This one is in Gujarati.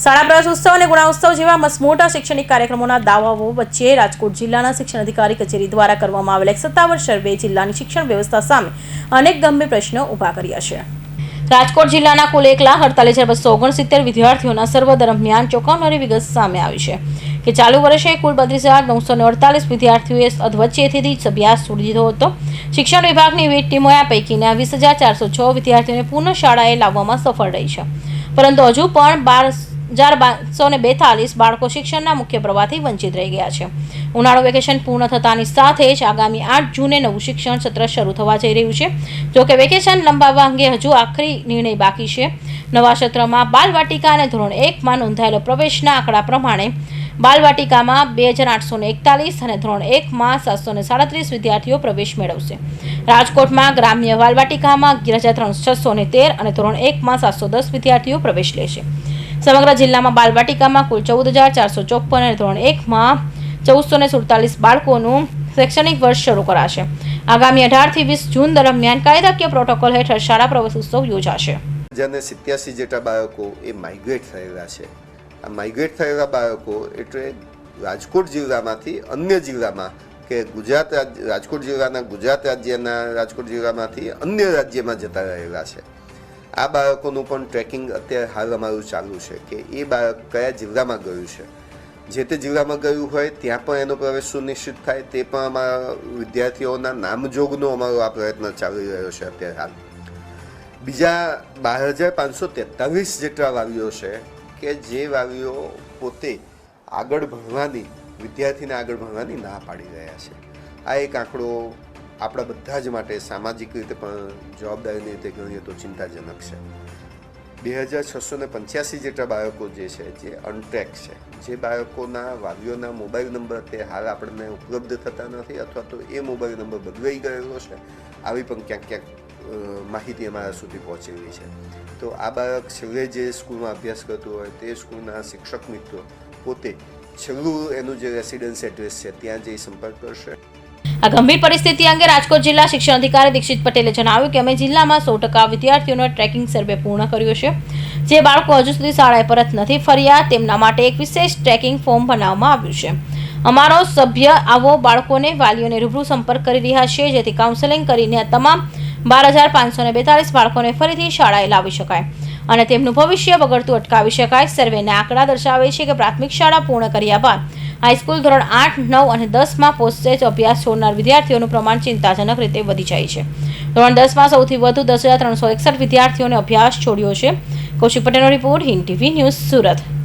શાળા પ્રવેશોત્સવ અને ગુણોત્સવ જેવા મસમોટા શૈક્ષણિક કાર્યક્રમોના દાવાઓ વચ્ચે રાજકોટ જિલ્લાના શિક્ષણ અધિકારી કચેરી દ્વારા કરવામાં આવેલ એક સત્તાવાર સર્વે જિલ્લાની શિક્ષણ વ્યવસ્થા સામે અનેક ગંભીર પ્રશ્નો ઊભા કર્યા છે। રાજકોટ જિલ્લાના કુલ 1,48,269 વિદ્યાર્થીઓના સર્વ દરમિયાન ચોંકાવનારી વિગત સામે આવી છે કે ચાલુ વર્ષે કુલ 32,948 વિદ્યાર્થીઓએ અધવચ્ચેથી અભ્યાસ છોડી દીધો હતો। શિક્ષણ વિભાગની વિવિધ ટીમોએ આ પૈકીના 20,406 વિદ્યાર્થીઓને પૂર્ણ શાળાએ લાવવામાં સફળ રહી છે, પરંતુ હજુ પણ 12,242 બાળકો શિક્ષણના મુખ્ય પ્રવાહથી વંચિત રહી ગયા છે। ઉનાળુ વેકેશન પૂર્ણ થતાની સાથે જ આગામી 8 જૂને નવું શિક્ષણ સત્ર શરૂ થવા જઈ રહ્યું છે। જો કે વેકેશન લંબાવવા અંગે હજુ આખરી નિર્ણય બાકી છે। નવા સત્રમાં બાલવાટિકા અને ધોરણ 1માં નોંધાયેલો પ્રવેશના આંકડા પ્રમાણે બાલવાટિકામાં 2,841 અને ધોરણ 1માં 737 વિદ્યાર્થીઓ પ્રવેશ મેળવશે। રાજકોટમાં ગ્રામ્ય બાલવાટિકામાં 11,613 અને ધોરણ 1માં 710 વિદ્યાર્થીઓ પ્રવેશ લેશે। સમગ્ર જિલ્લામાં બાલવાટિકામાં કુલ 14,454 અને ધોરણ 1માં 1,447 બાળકોનું શૈક્ષણિક વર્ષ શરૂ કરાશે। આગામી 18 થી 20 જૂન દરમિયાન કાયદાકીય પ્રોટોકોલ હેઠળ શાળા પ્રવેશોત્સવ યોજાશે। જેને 87 જેટલા બાળકો એ માઇગ્રેટ થયેલા છે। આ માઇગ્રેટ થયેલા બાળકો એટલે રાજકોટ જિલ્લામાંથી અન્ય જિલ્લામાં કે રાજકોટ જિલ્લાના ગુજરાત રાજ્યના રાજકોટ જિલ્લામાંથી અન્ય રાજ્યમાં જતા રહેલા છે। આ બાળકોનું પણ ટ્રેકિંગ અત્યારે હાલ અમારું ચાલુ છે કે એ બાળક કયા જિલ્લામાં ગયું છે, જે તે જિલ્લામાં ગયું હોય ત્યાં પણ એનો પ્રવેશ સુનિશ્ચિત થાય તે પણ અમારા વિદ્યાર્થીઓના નામજોગનો અમારો આ પ્રયત્ન ચાલી રહ્યો છે અત્યારે હાલ। બીજા 12,543 જેટલા વાલીઓ છે કે જે વાલીઓ પોતે આગળ ભણવાની વિદ્યાર્થીને આગળ ભણવાની ના પાડી રહ્યા છે। આ એક આંકડો આપણા બધા જ માટે સામાજિક રીતે પણ જવાબદારીની રીતે ગણીએ તો ચિંતાજનક છે। 2,685 જેટલા બાળકો જે છે જે અનટ્રેક છે, જે બાળકોના વાલીઓના મોબાઈલ નંબર તે હાલ આપણને ઉપલબ્ધ થતા નથી અથવા તો એ મોબાઈલ નંબર બદલાઈ ગયેલો છે, આવી પણ ક્યાંક માહિતી અમારા સુધી પહોંચેલી છે। તો આ બાળક છેલ્લે જે સ્કૂલમાં અભ્યાસ કરતું હોય તે સ્કૂલના શિક્ષક મિત્રો પોતે છેલ્લું એનું જે રેસિડન્સ એડ્રેસ છે ત્યાં જઈ સંપર્ક કરશે। આ ગંભીર પરિસ્થિતિ અંગે રાજકોટ જિલ્લા શિક્ષણ અધિકારી દીક્ષિત પટેલે જણાવ્યું કે અમે જિલ્લામાં 100% વિદ્યાર્થીઓનો ટ્રેકિંગ સર્વે પૂર્ણ કર્યો છે। જે બાળકો હજુ સુધી શાળાએ પરત નથી ફર્યા તેમના માટે એક વિશેષ ટ્રેકિંગ ફોર્મ બનાવવામાં આવ્યું છે। અમારો સભ્ય આવો બાળકોને વાલીઓને રૂબરૂ સંપર્ક કરી રહ્યા છે, જેથી કાઉન્સેલિંગ કરીને આ તમામ 12,542 બાળકોને ફરીથી શાળાએ લાવી શકાય અને તેમનું ભવિષ્ય બગડતું અટકાવી શકાય। સર્વેના આંકડા દર્શાવે છે કે પ્રાથમિક શાળા પૂર્ણ કર્યા બાદ હાઈસ્કૂલ ધોરણ 8, 9 અને 10માં પોસ્ટેજ અભ્યાસ છોડનાર વિદ્યાર્થીઓનું પ્રમાણ ચિંતાજનક રીતે વધી જાય છે। ધોરણ 10માં સૌથી વધુ 10,361 વિદ્યાર્થીઓને અભ્યાસ છોડ્યો છે। કૌશિક પટેલનો report, Hind TV news, Surat.